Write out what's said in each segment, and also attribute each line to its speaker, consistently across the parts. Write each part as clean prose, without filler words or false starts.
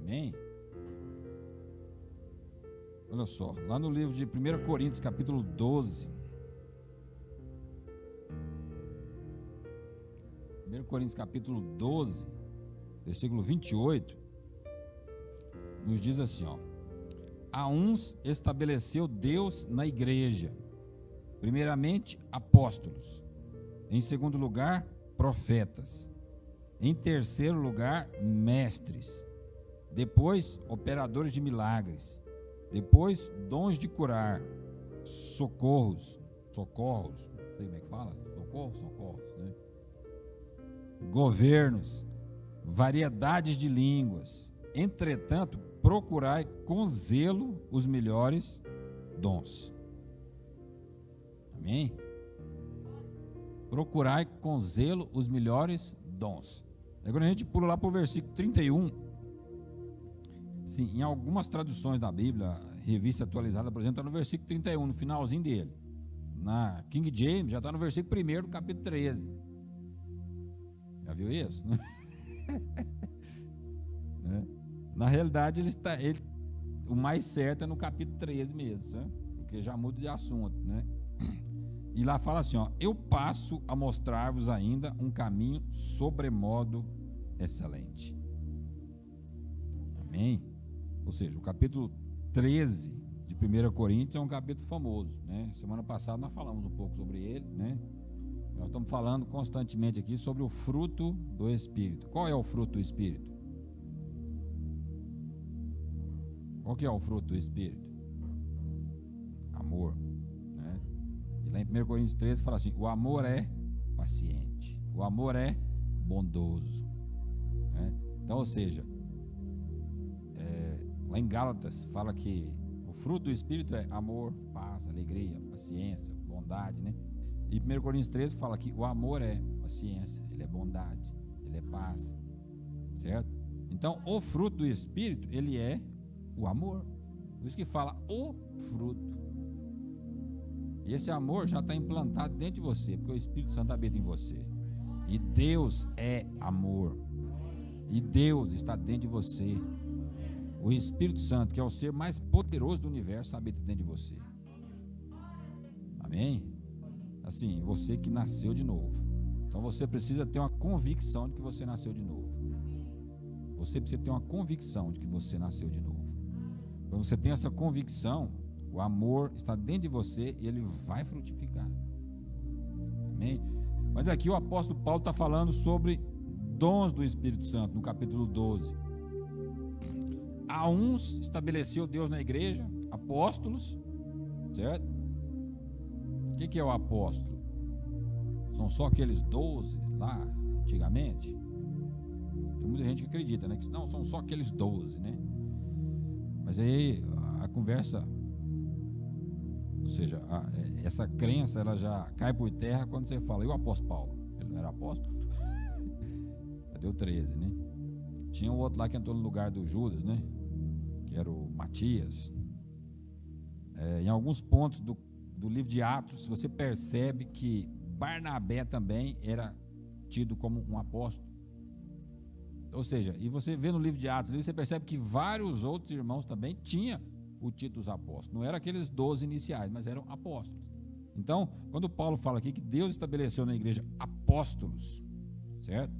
Speaker 1: Amém? Olha só, lá no livro de 1 Coríntios, capítulo 12. 1 Coríntios, capítulo 12, versículo 28, nos diz assim, ó: a uns estabeleceu Deus na igreja, primeiramente apóstolos, em segundo lugar profetas, em terceiro lugar mestres, depois operadores de milagres, depois dons de curar, socorros, não sei como é que fala, socorros, né? Governos, variedades de línguas. Entretanto, procurai com zelo os melhores dons. Amém? Procurai com zelo os melhores dons. Agora a gente pula lá para o versículo 31. Sim, em algumas traduções da Bíblia, revista atualizada, por exemplo, está no versículo 31, no finalzinho dele. Na King James já está no versículo 1 do capítulo 13. Já viu isso? Né? Na realidade, o mais certo é no capítulo 13 mesmo, né? Porque já muda de assunto, né? E lá fala assim, ó: eu passo a mostrar-vos ainda um caminho sobremodo excelente. Amém? Ou seja, o capítulo 13 de 1 Coríntios é um capítulo famoso, né? Semana passada nós falamos um pouco sobre ele, né? Nós estamos falando constantemente aqui sobre o fruto do Espírito. Qual é o fruto do Espírito? Qual que é o fruto do Espírito? Amor, né? E lá em 1 Coríntios 13 fala assim: o amor é paciente, o amor é bondoso, né? Então, ou seja, lá em Gálatas fala que o fruto do Espírito é amor, paz, alegria, paciência, bondade, né? E 1 Coríntios 13 fala que o amor é paciência, ele é bondade, ele é paz, certo? Então, o fruto do Espírito, ele é o amor. Por isso que fala o fruto. E esse amor já está implantado dentro de você, porque o Espírito Santo habita em você. E Deus é amor. E Deus está dentro de você. O Espírito Santo, que é o ser mais poderoso do universo, habita dentro de você. Amém? Assim, você que nasceu de novo. Então você precisa ter uma convicção de que você nasceu de novo. Você precisa ter uma convicção de que você nasceu de novo. Quando você tem essa convicção, o amor está dentro de você e ele vai frutificar. Amém? Mas aqui o apóstolo Paulo está falando sobre dons do Espírito Santo, no capítulo 12. A uns estabeleceu Deus na igreja, apóstolos, certo? O que é o apóstolo? São só aqueles 12 lá, antigamente? Tem muita gente que acredita, né? Que não, são só aqueles 12, né? Mas aí a conversa, ou seja, essa crença, ela já cai por terra quando você fala: e o apóstolo Paulo? Ele não era apóstolo? Cadê o 13, né? Tinha um outro lá que entrou no lugar do Judas, né? Que era o Matias. Em alguns pontos do livro de Atos, você percebe que Barnabé também era tido como um apóstolo. Ou seja, e você vê no livro de Atos, você percebe que vários outros irmãos também tinham o título de apóstolos. Não eram aqueles 12 iniciais, mas eram apóstolos. Então, quando Paulo fala aqui que Deus estabeleceu na igreja apóstolos, certo?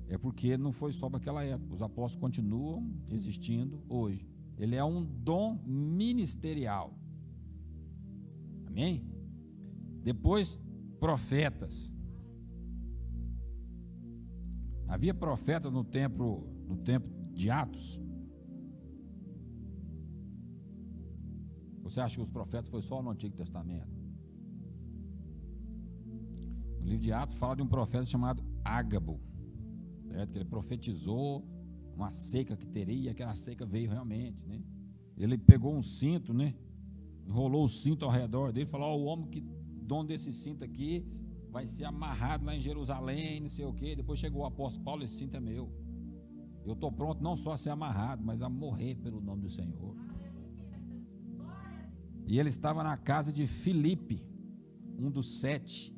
Speaker 1: É porque não foi só para aquela época. Os apóstolos continuam existindo hoje. Ele é um dom ministerial. Amém? Depois, profetas. Havia profetas no tempo de Atos. Você acha que os profetas foi só no Antigo Testamento? No livro de Atos fala de um profeta chamado Ágabo, certo? Que ele profetizou uma seca que teria, e aquela seca veio realmente, né? Ele pegou um cinto, né? Enrolou o cinto ao redor dele, falou: o homem que dono desse cinto aqui vai ser amarrado lá em Jerusalém, não sei o quê. Depois chegou o apóstolo Paulo: esse cinto é meu. Eu estou pronto não só a ser amarrado, mas a morrer pelo nome do Senhor. E ele estava na casa de Filipe, um dos sete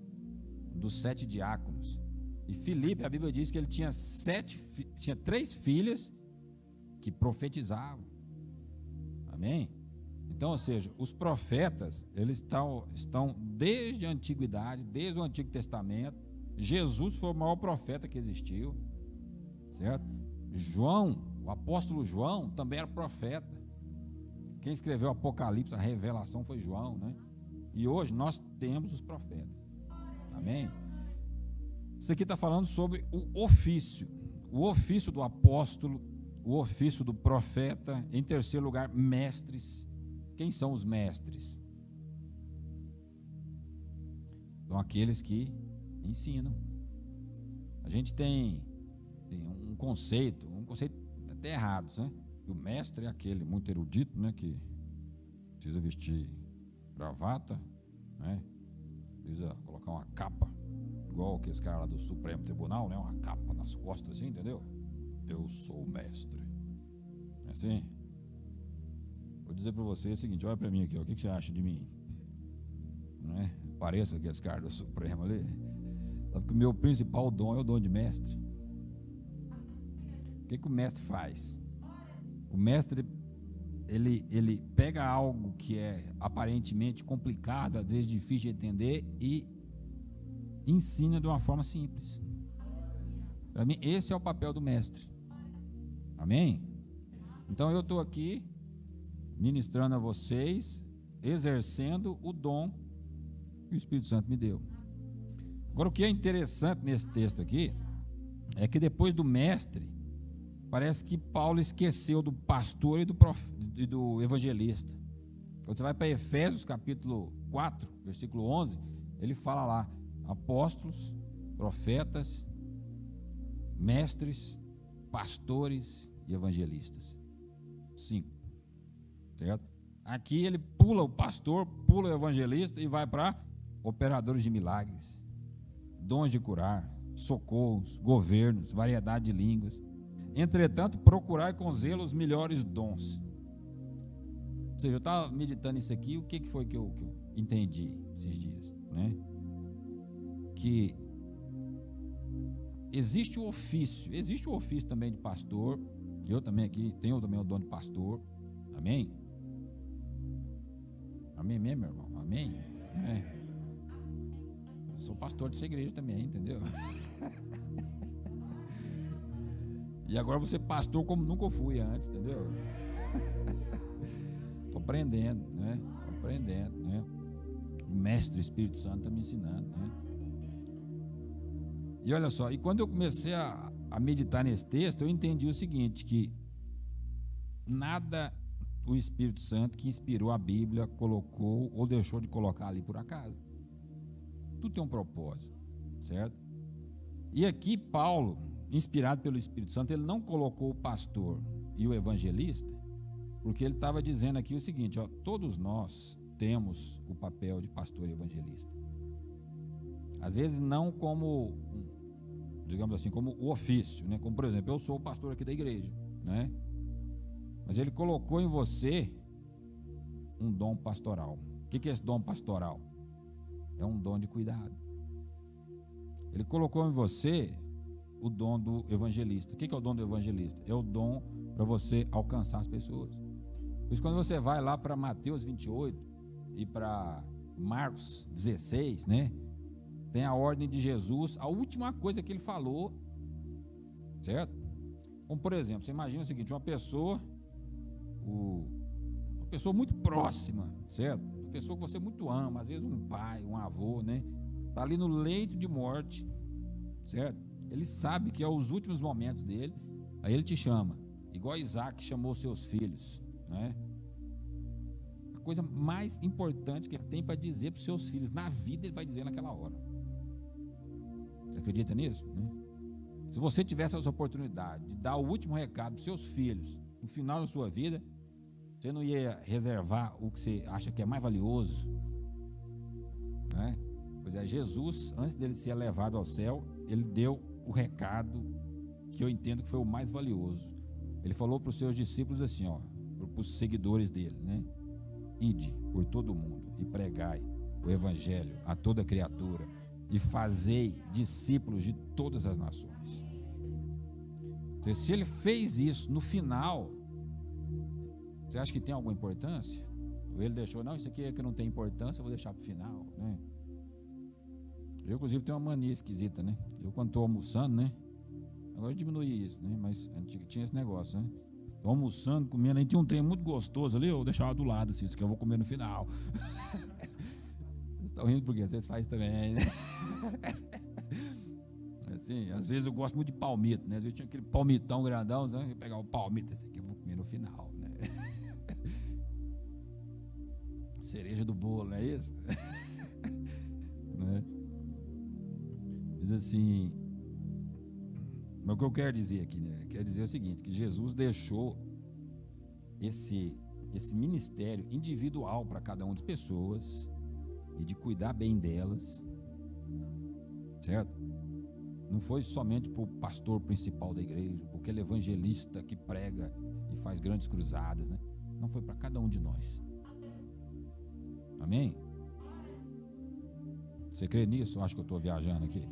Speaker 1: diáconos. E Filipe, a Bíblia diz que ele tinha 3 filhas que profetizavam. Amém? Então, ou seja, os profetas, eles estão desde a antiguidade, desde o Antigo Testamento. Jesus foi o maior profeta que existiu, certo? João, o apóstolo João, também era profeta. Quem escreveu o Apocalipse, a revelação, foi João, né? E hoje nós temos os profetas. Amém? Isso aqui está falando sobre o ofício do apóstolo, o ofício do profeta. Em terceiro lugar, mestres. Quem são os mestres? São aqueles que ensinam. A gente tem um conceito até errado, né? O mestre é aquele muito erudito, né? Que precisa vestir gravata, né? Precisa colocar uma capa, igual aqueles caras lá do Supremo Tribunal, né? Uma capa nas costas, assim, entendeu? Eu sou o mestre. É assim? Vou dizer para você o seguinte: olha para mim aqui, ó, o que você acha de mim? Não é? Pareço aqueles caras do Supremo ali. Sabe que o meu principal dom é o dom de mestre. O que o mestre faz? O mestre, ele pega algo que é aparentemente complicado, às vezes difícil de entender, e ensina de uma forma simples. Para mim, esse é o papel do mestre. Amém? Então eu estou aqui ministrando a vocês, exercendo o dom que o Espírito Santo me deu. Agora, o que é interessante nesse texto aqui é que depois do mestre, parece que Paulo esqueceu do pastor e do evangelista. Quando você vai para Efésios capítulo 4, versículo 11, ele fala lá: apóstolos, profetas, mestres, pastores e evangelistas. 5, certo? Aqui ele pula o pastor, pula o evangelista e vai para operadores de milagres, dons de curar, socorros, governos, variedade de línguas. Entretanto, procurai com zelo os melhores dons. Ou seja, eu estava meditando isso aqui, o que foi que eu entendi esses dias, né? Que existe o ofício também de pastor, que eu também aqui tenho também o dom de pastor. Amém? Amém mesmo, meu irmão? Amém? É. Eu sou pastor dessa igreja também, entendeu? E agora você pastor como nunca fui antes, entendeu? Estou aprendendo, né? O mestre Espírito Santo está me ensinando, né? E olha só, e quando eu comecei a meditar nesse texto, eu entendi o seguinte, que nada o Espírito Santo que inspirou a Bíblia colocou ou deixou de colocar ali por acaso. Tudo tem um propósito, certo? E aqui Paulo, inspirado pelo Espírito Santo, ele não colocou o pastor e o evangelista, porque ele estava dizendo aqui o seguinte, ó, todos nós temos o papel de pastor e evangelista. Às vezes não como, digamos assim, como o ofício, né? Como por exemplo, eu sou o pastor aqui da igreja, né? Mas ele colocou em você um dom pastoral. O que é esse dom pastoral? É um dom de cuidado. Ele colocou em você o dom do evangelista. O que é o dom do evangelista? É o dom para você alcançar as pessoas. Por isso, quando você vai lá para Mateus 28 e para Marcos 16, né? Tem a ordem de Jesus, a última coisa que ele falou, certo? Como por exemplo, você imagina o seguinte, uma pessoa muito próxima, certo? Uma pessoa que você muito ama, às vezes um pai, um avô, né? Está ali no leito de morte, certo? Ele sabe que é os últimos momentos dele, aí ele te chama, igual Isaac chamou seus filhos, né? A coisa mais importante que ele tem para dizer para os seus filhos, na vida ele vai dizer naquela hora. Você acredita nisso? Né? Se você tivesse essa oportunidade de dar o último recado para os seus filhos no final da sua vida, você não ia reservar o que você acha que é mais valioso, né? Pois é, Jesus, antes dele ser levado ao céu, ele deu o recado que eu entendo que foi o mais valioso. Ele falou para os seus discípulos assim, ó, para os seguidores dele, né? Ide por todo o mundo e pregai o evangelho a toda criatura e fazei discípulos de todas as nações. Se ele fez isso, no final Você acha que tem alguma importância? Ou ele deixou, não, isso aqui é que não tem importância, eu vou deixar para o final, né? Eu, inclusive, tenho uma mania esquisita, né? Eu, quando estou almoçando, né? Agora eu diminuí isso, né? Mas tinha esse negócio, né? Tô almoçando, comendo, aí tinha um trem muito gostoso ali, eu deixava do lado, assim, isso que eu vou comer no final. Vocês estão rindo porque vocês fazem também, né? Assim, às vezes eu gosto muito de palmito, né? Às vezes eu tinha aquele palmitão grandão, né? Eu ia pegar o palmito, esse aqui eu vou comer no final, né? Cereja do bolo, não é isso? Né? Mas assim, mas o que eu quero dizer aqui, né? Quero dizer o seguinte, que Jesus deixou esse ministério individual para cada uma das pessoas e de cuidar bem delas, certo? Não foi somente para o pastor principal da igreja, para aquele evangelista que prega e faz grandes cruzadas, né? Não, foi para cada um de nós. Amém? Você crê nisso? Eu acho que eu estou viajando aqui.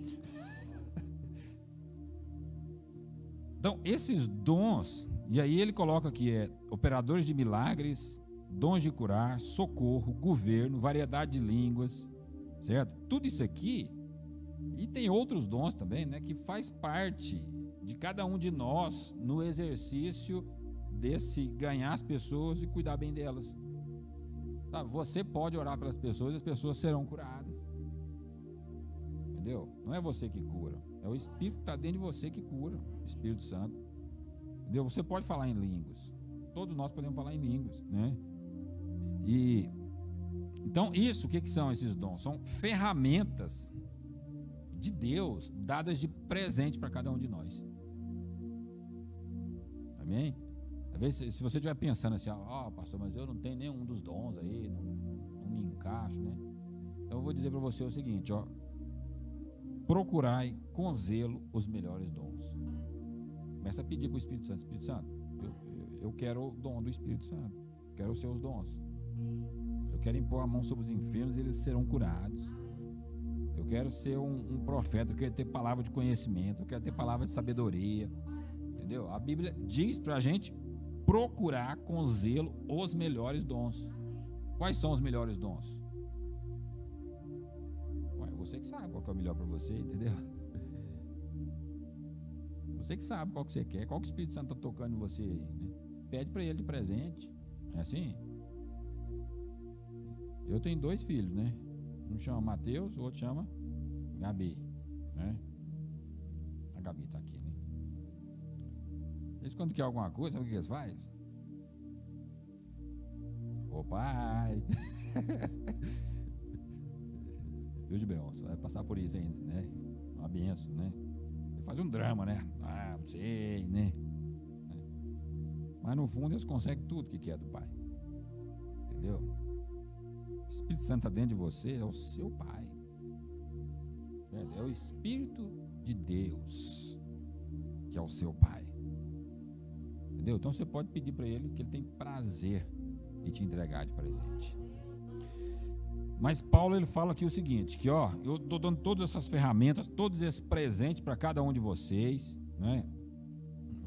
Speaker 1: Então, esses dons, e aí ele coloca aqui, operadores de milagres, dons de curar, socorro, governo, variedade de línguas, certo? Tudo isso aqui, e tem outros dons também, né, que faz parte de cada um de nós no exercício desse ganhar as pessoas e cuidar bem delas. Tá? Você pode orar pelas pessoas e as pessoas serão curadas. Entendeu? Não é você que cura, é o Espírito que está dentro de você que cura, o Espírito Santo. Entendeu? Você pode falar em línguas, todos nós podemos falar em línguas, né? E então isso, o que são esses dons? São ferramentas de Deus dadas de presente para cada um de nós. Amém? Às vezes, se você estiver pensando assim, pastor, mas eu não tenho nenhum dos dons aí, não me encaixo, né? Então eu vou dizer para você o seguinte, procurai com zelo os melhores dons. Começa a pedir para o Espírito Santo, Espírito Santo, eu quero o dom do Espírito Santo, quero os seus dons. Eu quero impor a mão sobre os enfermos e eles serão curados. Eu quero ser um profeta, eu quero ter palavra de conhecimento, eu quero ter palavra de sabedoria. Entendeu? A Bíblia diz para a gente procurar com zelo os melhores dons. Quais são os melhores dons? Você que sabe qual que é o melhor para você, entendeu? Você que sabe qual que você quer, qual que o Espírito Santo está tocando em você aí, né? Pede para ele de presente. É assim? Eu tenho 2 filhos, né? Um chama Mateus, o outro chama Gabi, né? A Gabi está aqui, né? Eles quando quer alguma coisa, sabe o que eles fazem? Ô pai! Viu de bem, você vai passar por isso ainda, né? Uma benção, né? Ele faz um drama, né? Não sei, né? Mas no fundo eles conseguem tudo que quer do pai. Entendeu? O Espírito Santo está dentro de você, é o seu pai. É o Espírito de Deus que é o seu pai. Entendeu? Então você pode pedir para ele que ele tem prazer em te entregar de presente. Mas Paulo ele fala aqui o seguinte, que eu estou dando todas essas ferramentas, todos esses presentes para cada um de vocês, né?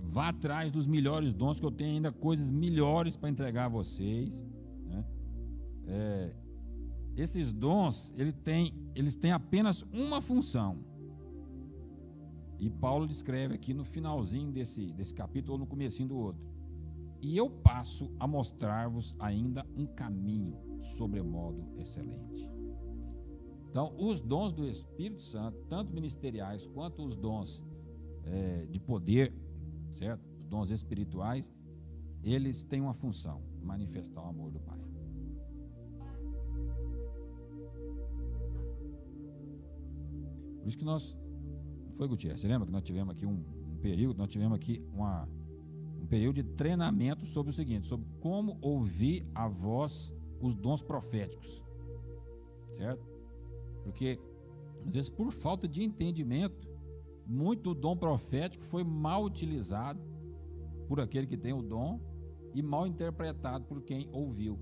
Speaker 1: Vá atrás dos melhores dons, que eu tenho ainda coisas melhores para entregar a vocês, né? Esses dons, eles têm apenas uma função. E Paulo descreve aqui no finalzinho desse capítulo, ou no comecinho do outro. E eu passo a mostrar-vos ainda um caminho sobremodo excelente. Então, os dons do Espírito Santo, tanto ministeriais quanto os dons de poder, certo? Os dons espirituais, eles têm uma função: manifestar o amor do Pai. Por isso que nós, não foi, Gutierrez? Você lembra que nós tivemos aqui um período, nós tivemos aqui um período de treinamento sobre o seguinte, sobre como ouvir a voz, os dons proféticos, certo? Porque às vezes por falta de entendimento, muito do dom profético foi mal utilizado por aquele que tem o dom e mal interpretado por quem ouviu.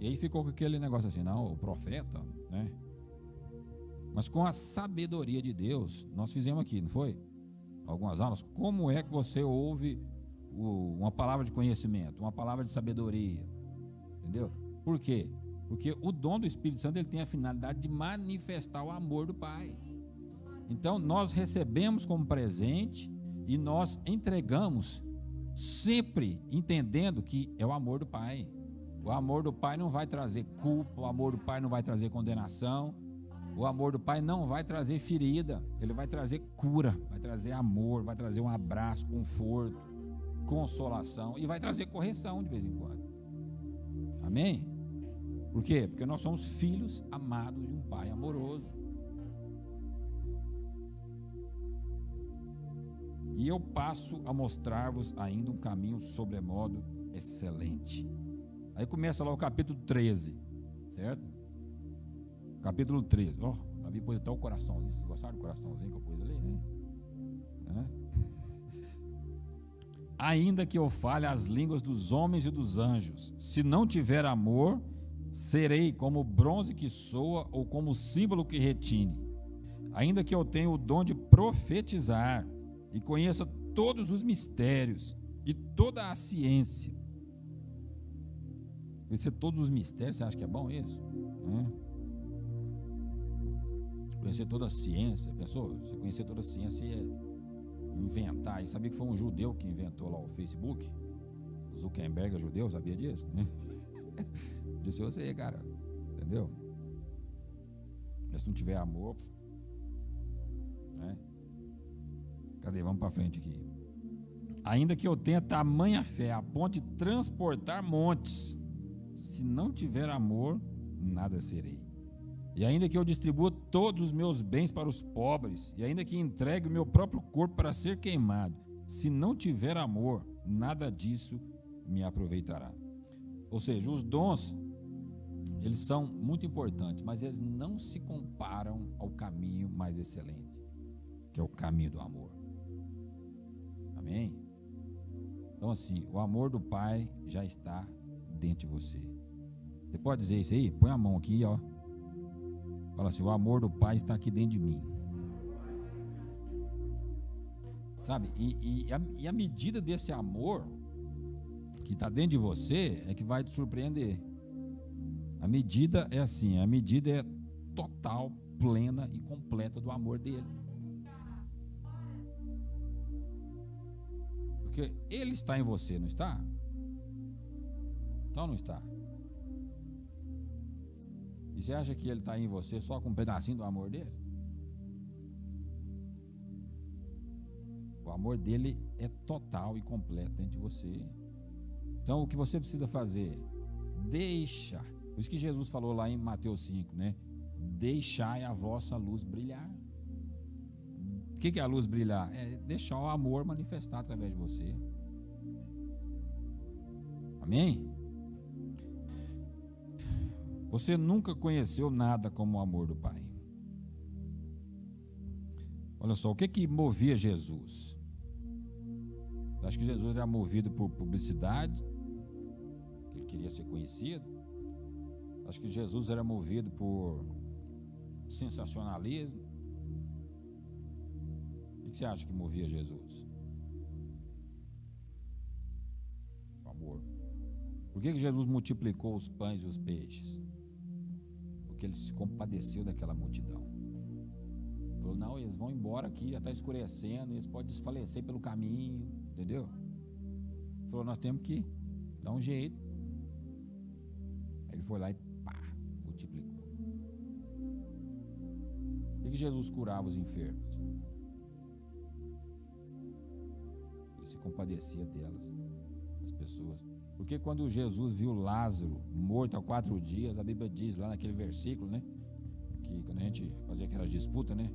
Speaker 1: E aí ficou com aquele negócio assim, não, o profeta, né? Mas com a sabedoria de Deus, nós fizemos aqui, não foi? Algumas aulas, como é que você ouve uma palavra de conhecimento, uma palavra de sabedoria. Entendeu? Por quê? Porque o dom do Espírito Santo, ele tem a finalidade de manifestar o amor do Pai. Então, nós recebemos como presente e nós entregamos sempre entendendo que é o amor do Pai. O amor do Pai não vai trazer culpa, o amor do Pai não vai trazer condenação, o amor do Pai não vai trazer ferida, ele vai trazer cura, vai trazer amor, vai trazer um abraço, conforto, consolação e vai trazer correção de vez em quando. Amém? Por quê? Porque nós somos filhos amados de um Pai amoroso. E eu passo a mostrar-vos ainda um caminho sobremodo excelente. Aí começa lá o capítulo 13, certo? Capítulo 13. Ó, Davi pôs até o coraçãozinho. Vocês gostaram do coraçãozinho que eu pus ali? Né? Ainda que eu fale as línguas dos homens e dos anjos, se não tiver amor, serei como bronze que soa ou como símbolo que retine. Ainda que eu tenha o dom de profetizar e conheça todos os mistérios e toda a ciência. Conhecer todos os mistérios, você acha que é bom isso? Conhecer toda a ciência, pensou? Você conhecer toda a ciência é inventar. E sabia que foi um judeu que inventou lá o Facebook? O Zuckerberg é judeu, sabia disso? Disse você, cara, entendeu? Mas se não tiver amor, né? Cadê? Vamos para frente aqui. Ainda que eu tenha tamanha fé a ponto de transportar montes, se não tiver amor, nada serei. E ainda que eu distribua todos os meus bens para os pobres, e ainda que entregue o meu próprio corpo para ser queimado, se não tiver amor, nada disso me aproveitará. Ou seja, os dons, eles são muito importantes, mas eles não se comparam ao caminho mais excelente, que é o caminho do amor. Amém? Então assim, o amor do Pai já está dentro de você. Você pode dizer isso aí? Põe a mão aqui, ó. Fala assim, o amor do Pai está aqui dentro de mim. Sabe? E a medida desse amor que está dentro de você é que vai te surpreender. A medida é assim, a medida é total, plena e completa do amor dele. Porque ele está em você, não está? Então não está. E você acha que ele está em você só com um pedacinho do amor dele? O amor dele é total e completo dentro de você. Então o que você precisa fazer? Deixa. Por isso que Jesus falou lá em Mateus 5, né? Deixai a vossa luz brilhar. O que é a luz brilhar? É deixar o amor manifestar através de você. Amém? Você nunca conheceu nada como o amor do Pai. Olha só, o que movia Jesus? Você acha que Jesus era movido por publicidade? Que ele queria ser conhecido? Acho que Jesus era movido por sensacionalismo? O que você acha que movia Jesus? O amor. Por que Jesus multiplicou os pães e os peixes? Porque ele se compadeceu daquela multidão. Falou, não, eles vão embora aqui, já está escurecendo, eles podem desfalecer pelo caminho, entendeu? Falou, nós temos que dar um jeito. Aí ele foi lá e pá, multiplicou. Por que Jesus curava os enfermos? Ele se compadecia delas, das pessoas. Porque quando Jesus viu Lázaro morto há 4 dias, a Bíblia diz lá naquele versículo, né? Que quando a gente fazia aquelas disputas, né?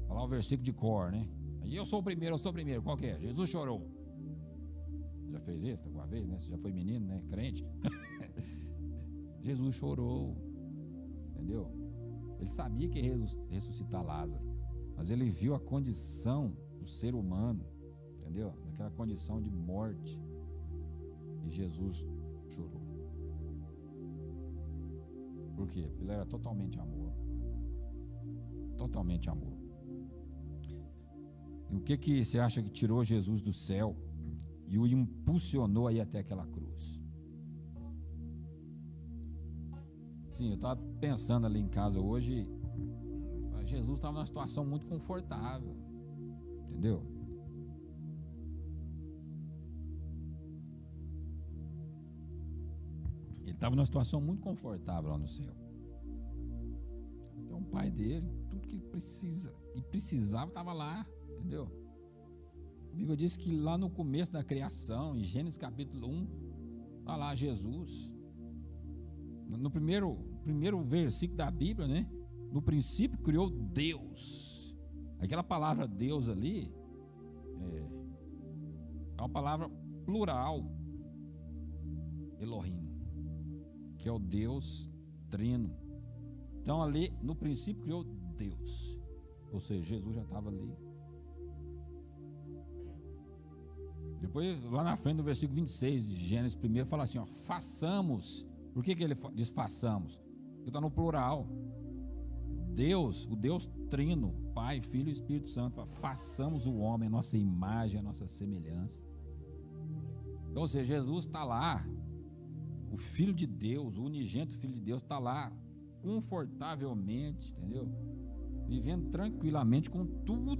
Speaker 1: Falar o versículo de cor, né? Aí eu sou o primeiro, qual que é? Jesus chorou. Já fez isso alguma vez, né? Você já foi menino, né? Crente. Jesus chorou, entendeu? Ele sabia que ia ressuscitar Lázaro, mas ele viu a condição do ser humano, entendeu? Naquela condição de morte. E Jesus chorou. Por quê? Porque ele era totalmente amor. Totalmente amor. E o que você acha que tirou Jesus do céu e o impulsionou aí até aquela cruz. Sim, eu estava pensando ali em casa hoje, Jesus estava numa situação muito confortável, entendeu? Ele estava numa situação muito confortável lá no céu. Então, o pai dele, tudo que ele precisa e precisava estava lá, entendeu? A Bíblia diz que lá no começo da criação, em Gênesis capítulo 1, está lá Jesus. No primeiro versículo da Bíblia, né? No princípio criou Deus. Aquela palavra Deus ali é uma palavra plural, Elohim, que é o Deus trino. Então ali no princípio criou Deus, ou seja, Jesus já estava ali. Depois lá na frente, no versículo 26 de Gênesis 1, fala assim, ó, façamos. Por que ele diz façamos? Porque está no plural. Deus, o Deus trino, Pai, Filho e Espírito Santo, fala, façamos o homem a nossa imagem, a nossa semelhança. Então, ou seja, Jesus está lá, o Filho de Deus, o unigênito Filho de Deus está lá, confortavelmente, entendeu? Vivendo tranquilamente com tudo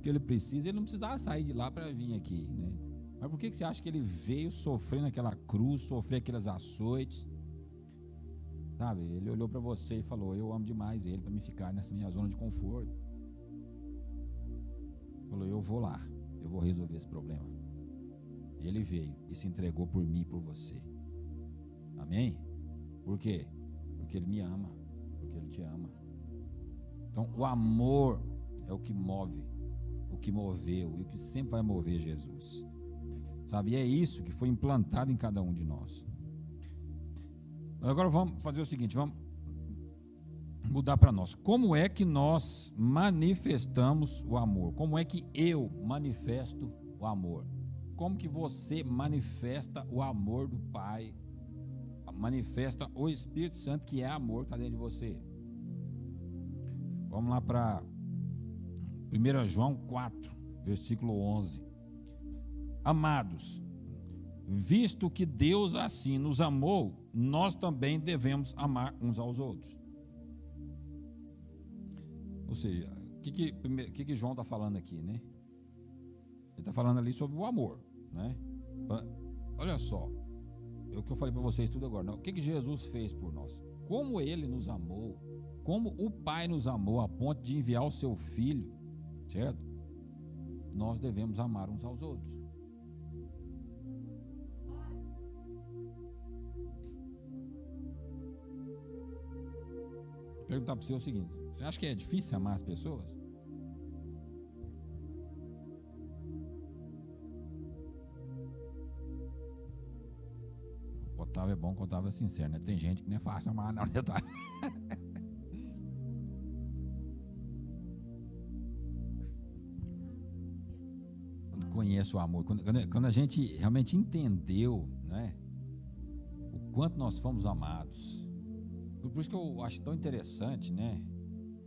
Speaker 1: que ele precisa. Ele não precisava sair de lá para vir aqui, né? Mas por que você acha que ele veio sofrer naquela cruz, sofrer aquelas açoites? Sabe, ele olhou para você e falou, eu amo demais ele para me ficar nessa minha zona de conforto. Falou, eu vou lá, eu vou resolver esse problema. Ele veio e se entregou por mim e por você. Amém? Por quê? Porque ele me ama, porque ele te ama. Então o amor é o que move, o que moveu e o que sempre vai mover Jesus. Sabe, e é isso que foi implantado em cada um de nós. Agora vamos fazer o seguinte, vamos mudar para nós. Como é que nós manifestamos o amor? Como é que eu manifesto o amor? Como que você manifesta o amor do Pai? Manifesta o Espírito Santo, que é amor, que está dentro de você. Vamos lá para 1 João 4, versículo 11. Amados, visto que Deus assim nos amou, nós também devemos amar uns aos outros. Ou seja, o que João está falando aqui, né? Ele está falando ali sobre o amor, né? Olha só, é o que eu falei para vocês tudo agora, né? O que Jesus fez por nós? Como ele nos amou, como o Pai nos amou a ponto de enviar o seu Filho, certo? Nós devemos amar uns aos outros. Perguntar para você o seguinte, você acha que é difícil amar as pessoas? O Otávio é bom que o Otávio é sincero, né? Tem gente que nem é fácil amar, não, Otávio. Quando conhece o amor, quando a gente realmente entendeu, né? O quanto nós fomos amados. Por isso que eu acho tão interessante, né?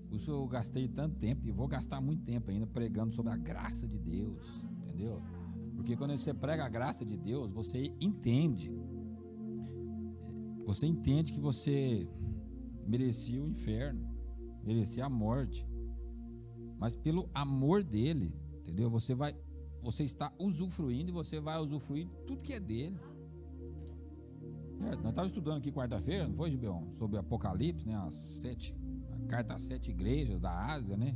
Speaker 1: Por isso eu gastei tanto tempo e vou gastar muito tempo ainda pregando sobre a graça de Deus, entendeu? Porque quando você prega a graça de Deus, você entende que você merecia o inferno, merecia a morte, mas pelo amor dele, entendeu? Você está usufruindo e você vai usufruir tudo que é dele. Nós estávamos estudando aqui quarta-feira, não foi, Gibeon? Sobre Apocalipse, né? A carta às 7 igrejas da Ásia, né?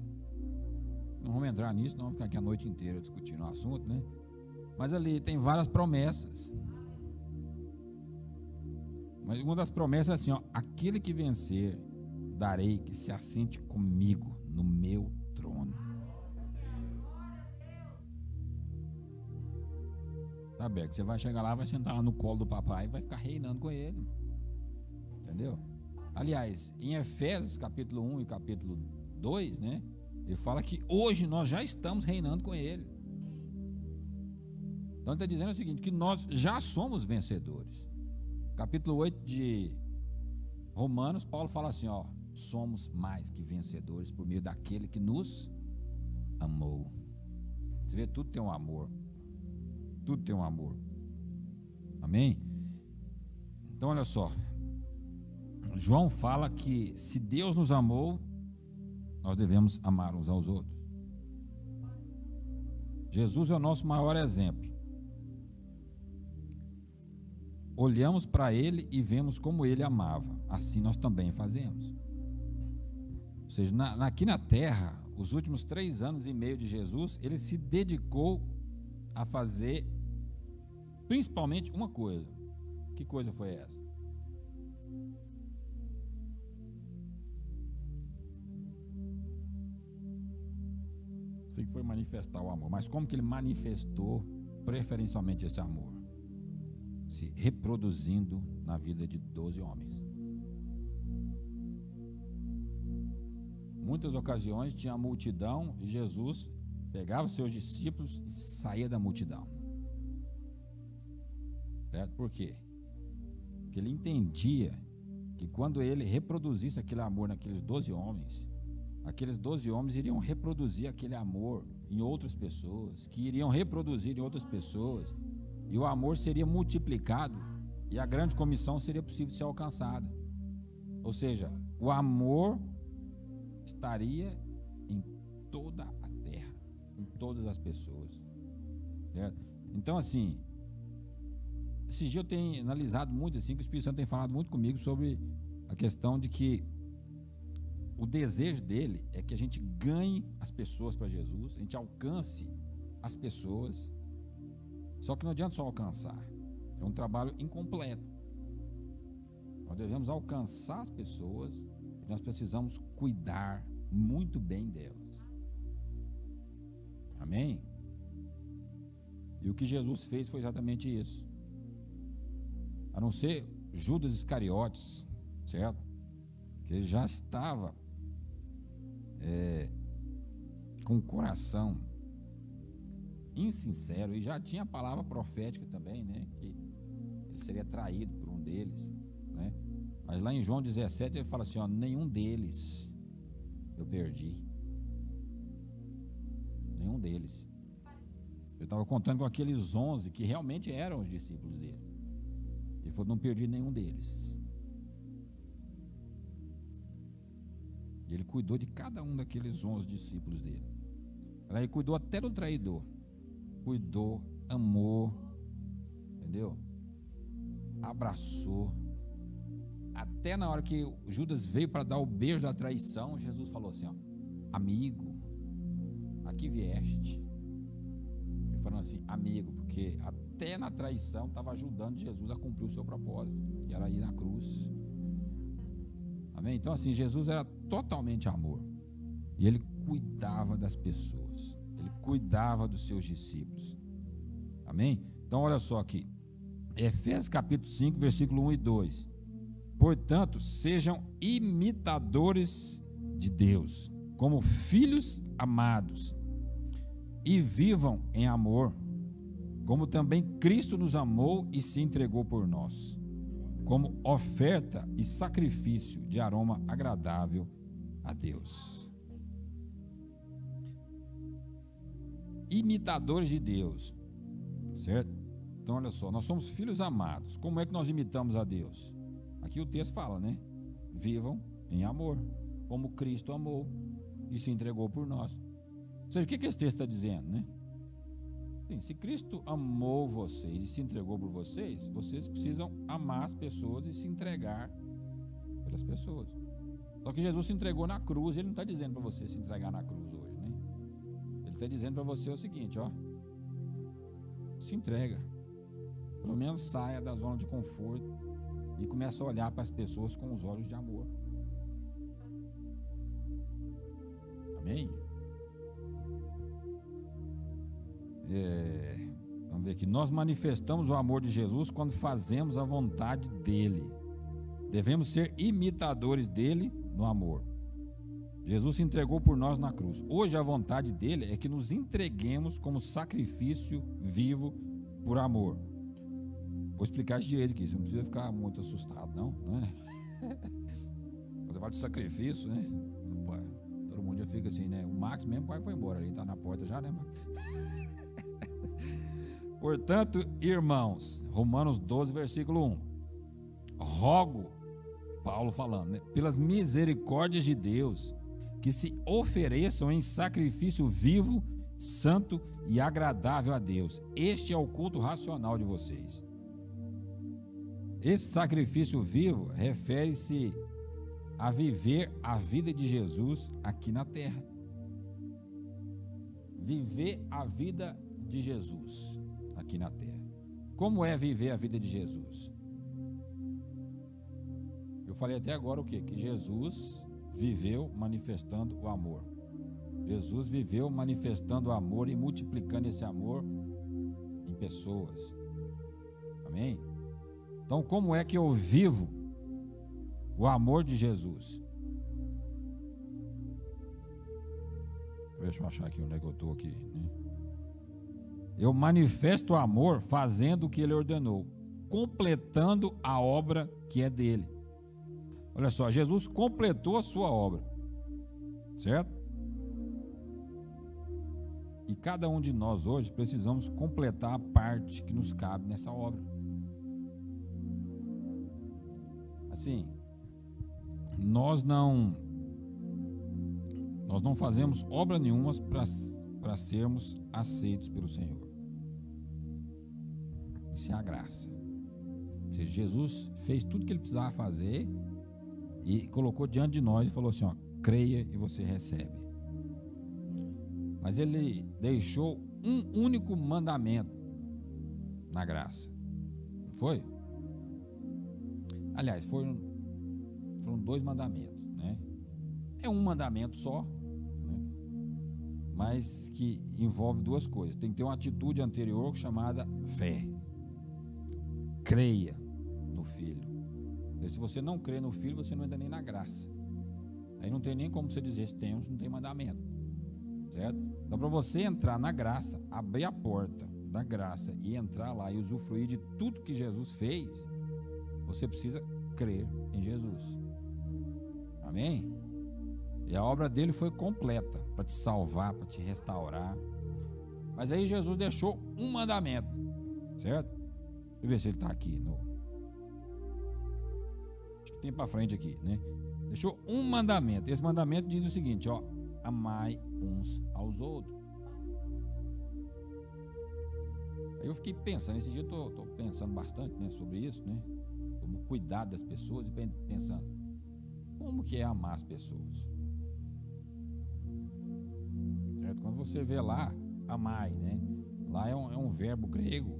Speaker 1: Não vamos entrar nisso, não vamos ficar aqui a noite inteira discutindo o assunto, né? Mas ali tem várias promessas. Mas uma das promessas é assim, ó: aquele que vencer, darei que se assente comigo no meu trono. Tá, Beco? Você vai chegar lá, vai sentar lá no colo do papai e vai ficar reinando com ele. Entendeu? Aliás, em Efésios capítulo 1 e capítulo 2, né? Ele fala que hoje nós já estamos reinando com ele. Então ele está dizendo o seguinte, que nós já somos vencedores. Capítulo 8 de Romanos, Paulo fala assim, ó: somos mais que vencedores por meio daquele que nos amou. Você vê, tudo tem um amor. Tudo tem um amor. Amém? Então olha só, João fala que se Deus nos amou, nós devemos amar uns aos outros. Jesus é o nosso maior exemplo. Olhamos para Ele e vemos como Ele amava. Assim nós também fazemos. Ou seja, aqui na terra, os últimos 3 anos e meio de Jesus, Ele se dedicou a fazer principalmente uma coisa. Que coisa foi essa? Sei que foi manifestar o amor, mas como que Ele manifestou preferencialmente esse amor? Se reproduzindo na vida de 12 homens. Muitas ocasiões tinha a multidão e Jesus pegava os seus discípulos e saía da multidão. Certo? Por quê? Porque ele entendia que quando ele reproduzisse aquele amor naqueles 12 homens, aqueles 12 homens iriam reproduzir aquele amor em outras pessoas, que iriam reproduzir em outras pessoas, e o amor seria multiplicado e a grande comissão seria possível ser alcançada. Ou seja, o amor estaria em toda a terra, em todas as pessoas, certo? Então assim, esses dias eu tenho analisado muito assim, que o Espírito Santo tem falado muito comigo sobre a questão de que o desejo dele é que a gente ganhe as pessoas para Jesus, a gente alcance as pessoas. Só que não adianta só alcançar, é um trabalho incompleto. Nós devemos alcançar as pessoas e nós precisamos cuidar muito bem delas. Amém? E o que Jesus fez foi exatamente isso. A não ser Judas Iscariotes, certo? Que ele já estava com o coração insincero, e já tinha a palavra profética também, né? Que ele seria traído por um deles, né? Mas lá em João 17 ele fala assim, ó, nenhum deles eu perdi. Nenhum deles. Ele estava contando com aqueles 11 que realmente eram os discípulos dele. Ele falou, não perdi nenhum deles. E ele cuidou de cada um daqueles 11 discípulos dele. Ele cuidou até do traidor. Cuidou, amou, entendeu? Abraçou. Até na hora que Judas veio para dar o beijo da traição, Jesus falou assim, ó, amigo, aqui vieste. Ele falando assim, amigo, porque até na traição estava ajudando Jesus a cumprir o seu propósito, que era ir na cruz. Amém? Então assim, Jesus era totalmente amor. E ele cuidava das pessoas. Ele cuidava dos seus discípulos. Amém? Então olha só aqui. Efésios capítulo 5, versículo 1 e 2. Portanto, sejam imitadores de Deus, como filhos amados, e vivam em amor, como também Cristo nos amou e se entregou por nós, como oferta e sacrifício de aroma agradável a Deus. Imitadores de Deus, certo? Então olha só, nós somos filhos amados. Como é que nós imitamos a Deus? Aqui o texto fala, né? Vivam em amor, como Cristo amou e se entregou por nós. Ou seja, o que esse texto está dizendo, né? Sim, se Cristo amou vocês e se entregou por vocês, vocês precisam amar as pessoas e se entregar pelas pessoas. Só que Jesus se entregou na cruz, ele não está dizendo para você se entregar na cruz hoje, né? Ele está dizendo para você o seguinte, ó, se entrega, pelo menos saia da zona de conforto e comece a olhar para as pessoas com os olhos de amor. Amém? Vamos ver aqui. Nós manifestamos o amor de Jesus quando fazemos a vontade dele. Devemos ser imitadores dele no amor. Jesus se entregou por nós na cruz. Hoje a vontade dele é que nos entreguemos como sacrifício vivo por amor. Vou explicar isso direito aqui, você não precisa ficar muito assustado, não, né? Você fala de sacrifício, né? Opa, todo mundo já fica assim, né? O Max mesmo quase foi embora, ele tá na porta já, né, Max? Portanto, irmãos, Romanos 12, versículo 1. Rogo, Paulo falando, né, pelas misericórdias de Deus, que se ofereçam em sacrifício vivo, santo e agradável a Deus. Este é o culto racional de vocês. Esse sacrifício vivo refere-se a viver a vida de Jesus aqui na terra. Viver a vida de Jesus aqui na terra. Como é viver a vida de Jesus? Eu falei até agora o quê? Que Jesus viveu manifestando o amor. Jesus viveu manifestando o amor e multiplicando esse amor em pessoas. Amém? Então, como é que eu vivo o amor de Jesus? Deixa eu achar aqui onde é que eu estou aqui, né? Eu manifesto o amor fazendo o que ele ordenou, completando a obra que é dele. Olha só, Jesus completou a sua obra, certo? E cada um de nós hoje precisamos completar a parte que nos cabe nessa obra. Assim, nós não fazemos obra nenhuma para sermos aceitos pelo Senhor. Isso é a graça. Ou seja, Jesus fez tudo que ele precisava fazer e colocou diante de nós e falou assim, ó, creia e você recebe. Mas ele deixou um único mandamento na graça. Não foi? Aliás, foram 2 mandamentos, né? É um mandamento só, né? Mas que envolve 2 coisas. Tem que ter uma atitude anterior chamada fé. Creia no Filho. Porque se você não crê no Filho, você não entra nem na graça. Aí não tem nem como você dizer se tem ou não tem mandamento. Certo? Então, para você entrar na graça, abrir a porta da graça e entrar lá e usufruir de tudo que Jesus fez, você precisa crer em Jesus. Amém? E a obra dele foi completa para te salvar, para te restaurar. Mas aí Jesus deixou um mandamento, certo? Deixa eu ver se ele está aqui. Acho que tem para frente aqui, né? Deixou um mandamento. Esse mandamento diz o seguinte, ó: amai uns aos outros. Aí eu fiquei pensando, esse dia eu estou pensando bastante, né, sobre isso, né? Sobre o cuidado das pessoas e pensando, como que é amar as pessoas? Certo? Quando você vê lá, amai, né? Lá é um verbo grego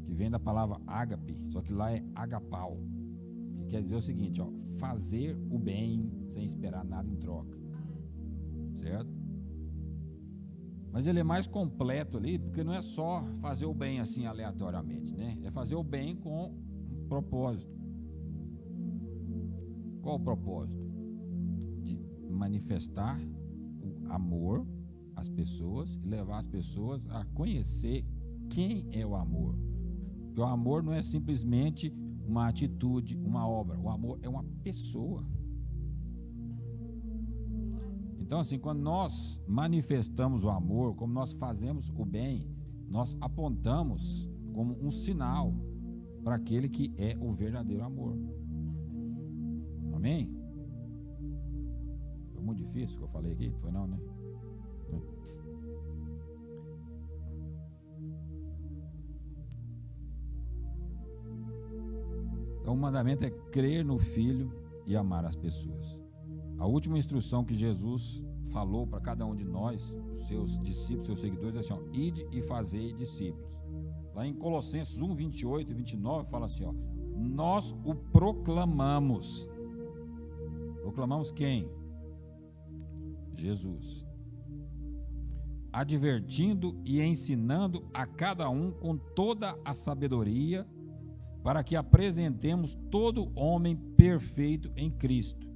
Speaker 1: que vem da palavra ágape, só que lá é agapau, que quer dizer o seguinte, ó: fazer o bem sem esperar nada em troca. Certo? Mas ele é mais completo ali, porque não é só fazer o bem assim aleatoriamente, né? É fazer o bem com um propósito. Qual o propósito? De manifestar o amor às pessoas e levar as pessoas a conhecer quem é o amor. Porque o amor não é simplesmente uma atitude, uma obra. O amor é uma pessoa. Então, assim, quando nós manifestamos o amor, como nós fazemos o bem, nós apontamos como um sinal para aquele que é o verdadeiro amor. Amém? Foi muito difícil o que eu falei aqui? Foi não, né? Então, o mandamento é crer no Filho e amar as pessoas. A última instrução que Jesus falou para cada um de nós, os seus discípulos, seus seguidores, é assim, ó: ide e fazei discípulos. Lá em Colossenses 1, 28 e 29 fala assim, ó: nós o proclamamos. Proclamamos quem? Jesus. Advertindo e ensinando a cada um com toda a sabedoria, para que apresentemos todo homem perfeito em Cristo.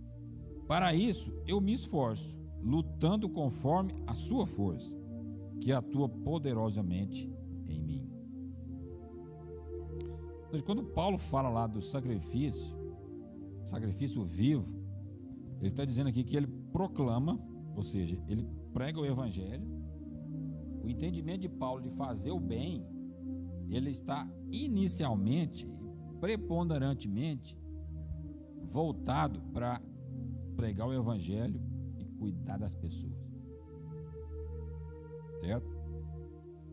Speaker 1: Para isso, eu me esforço, lutando conforme a sua força, que atua poderosamente em mim. Então, quando Paulo fala lá do sacrifício vivo, ele está dizendo aqui que ele proclama, ou seja, ele prega o evangelho. O entendimento de Paulo de fazer o bem ele está inicialmente, preponderantemente, voltado para pregar o evangelho e cuidar das pessoas. Certo?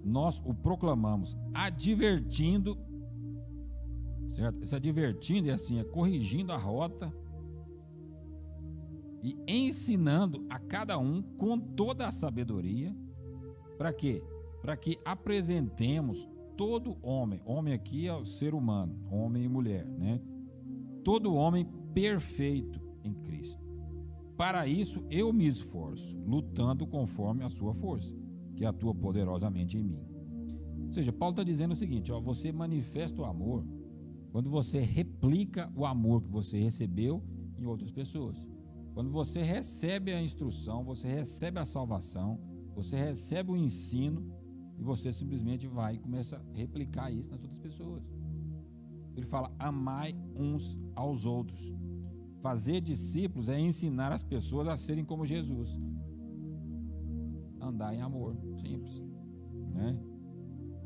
Speaker 1: Nós o proclamamos advertindo, certo? Esse advertindo é assim, é corrigindo a rota e ensinando a cada um com toda a sabedoria. Para quê? Para que apresentemos todo homem, homem aqui é o ser humano, homem e mulher, né? Todo homem perfeito em Cristo. Para isso eu me esforço, lutando conforme a sua força, que atua poderosamente em mim. Ou seja, Paulo está dizendo o seguinte, ó, você manifesta o amor quando você replica o amor que você recebeu em outras pessoas. Quando você recebe a instrução, você recebe a salvação, você recebe o ensino e você simplesmente vai e começa a replicar isso nas outras pessoas. Ele fala, amai uns aos outros. Fazer discípulos é ensinar as pessoas a serem como Jesus. Andar em amor, simples, né?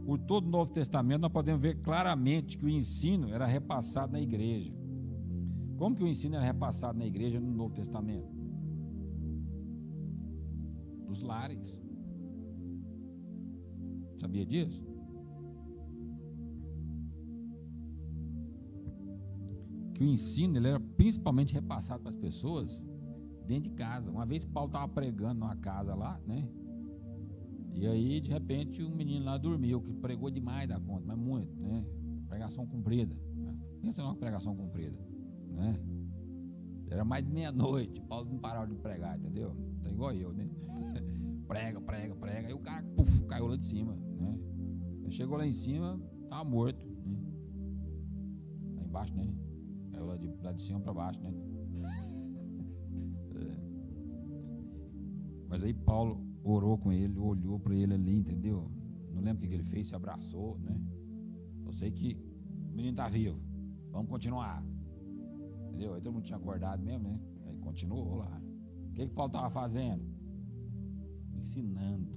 Speaker 1: Por todo o Novo Testamento nós podemos ver claramente que o ensino era repassado na igreja. Como que o ensino era repassado na igreja no Novo Testamento? Nos lares. Sabia disso? Que o ensino ele era principalmente repassado para as pessoas dentro de casa. Uma vez Paulo estava pregando numa casa lá, né? E aí, de repente, um menino lá dormiu, que pregou demais da conta, mas muito, né? Pregação comprida. Pensa numa pregação comprida, né? Era mais de meia-noite, Paulo não parava de pregar, entendeu? Tá igual eu, né? prega, e o cara, puf, caiu lá de cima, né? Ele chegou lá em cima, tava morto, né? Lá embaixo, né? Caiu lá de cima para baixo, né? Mas aí Paulo orou com ele, olhou para ele ali, entendeu? Não lembro o que ele fez, se abraçou, né? Eu sei que o menino tá vivo, vamos continuar, entendeu? Aí todo mundo tinha acordado mesmo, né? Aí continuou lá. O que Paulo tava fazendo? Ensinando,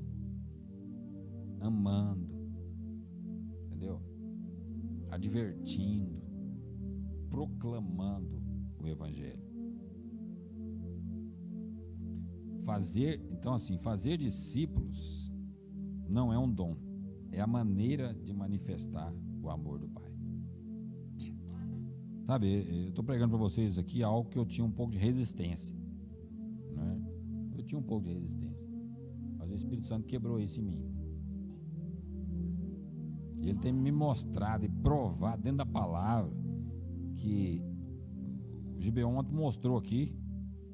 Speaker 1: amando, entendeu? Advertindo, proclamando o evangelho. Fazer discípulos não é um dom, é a maneira de manifestar o amor do Pai. Sabe, eu estou pregando para vocês aqui algo que eu tinha um pouco de resistência, né? Eu tinha um pouco de resistência, mas o Espírito Santo quebrou isso em mim. E Ele tem me mostrado e provado dentro da palavra que o Gibeon ontem mostrou aqui,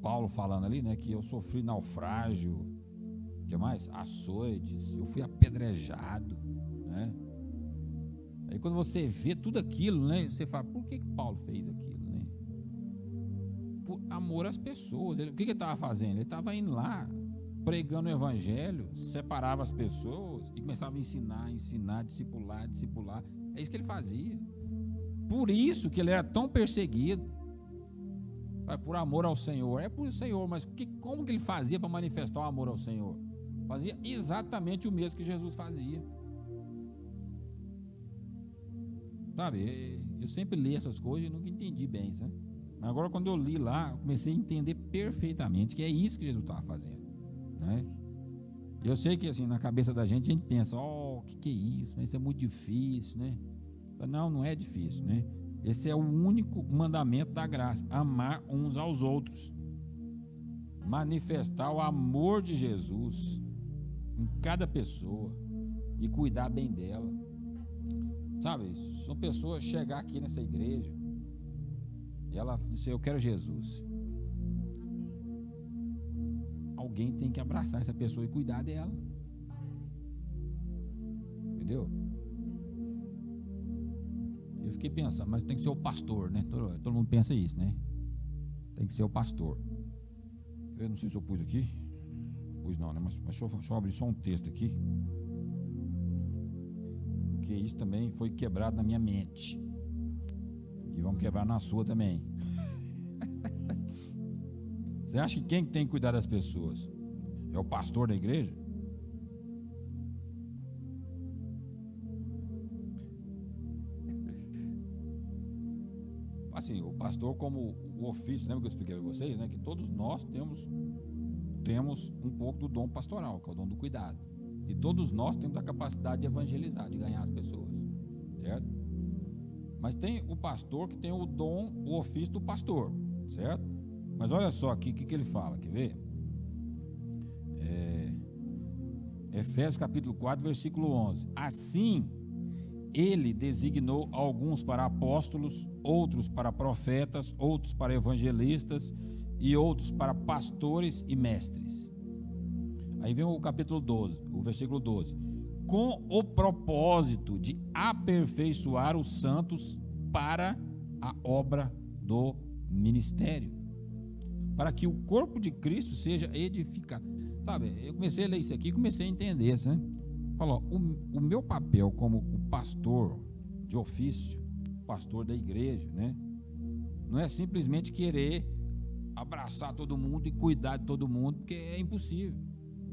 Speaker 1: Paulo falando ali, né, que eu sofri naufrágio, o que mais? Açoites, eu fui apedrejado, né? Aí quando você vê tudo aquilo, né, você fala, por que Paulo fez aquilo, né? Por amor às pessoas. O que ele estava fazendo? Ele estava indo lá, pregando o evangelho, separava as pessoas e começava a ensinar, discipular. É isso que ele fazia. Por isso que ele era tão perseguido. Por amor ao Senhor. É por Senhor, mas como que ele fazia para manifestar o amor ao Senhor? Fazia exatamente o mesmo que Jesus fazia. Sabe, eu sempre li essas coisas e nunca entendi bem, sabe? Mas agora quando eu li lá, eu comecei a entender perfeitamente que é isso que Jesus estava fazendo, né? Eu sei que assim, na cabeça da gente, a gente pensa, o que é isso? Mas isso é muito difícil, né? Não é difícil, né? Esse é o único mandamento da graça, amar uns aos outros, manifestar o amor de Jesus em cada pessoa e cuidar bem dela. Sabe, são pessoas chegar aqui nessa igreja e ela diz, eu quero Jesus. Alguém tem que abraçar essa pessoa e cuidar dela. Entendeu? Eu fiquei pensando, mas tem que ser o pastor, né? Todo mundo pensa isso, né? Tem que ser o pastor. Eu não sei se eu pus aqui. Pus não, né? Mas deixa eu abrir só um texto aqui. Porque isso também foi quebrado na minha mente. E vamos quebrar na sua também. Você acha que quem tem que cuidar das pessoas? É o pastor da igreja? assim, o pastor como o ofício, lembra que eu expliquei para vocês, né? Que todos nós temos um pouco do dom pastoral, que é o dom do cuidado. E todos nós temos a capacidade de evangelizar, de ganhar as pessoas, certo? Mas tem o pastor que tem o dom, o ofício do pastor, certo? Mas olha só aqui o que ele fala, quer ver? Efésios capítulo 4, versículo 11. Assim, ele designou alguns para apóstolos, outros para profetas, outros para evangelistas e outros para pastores e mestres. Aí vem o capítulo 12, o versículo 12. Com o propósito de aperfeiçoar os santos para a obra do ministério, para que o corpo de Cristo seja edificado. Sabe, eu comecei a ler isso aqui e comecei a entender, né? Falou, o meu papel como o pastor de ofício, pastor da igreja, né? Não é simplesmente querer abraçar todo mundo e cuidar de todo mundo, porque é impossível.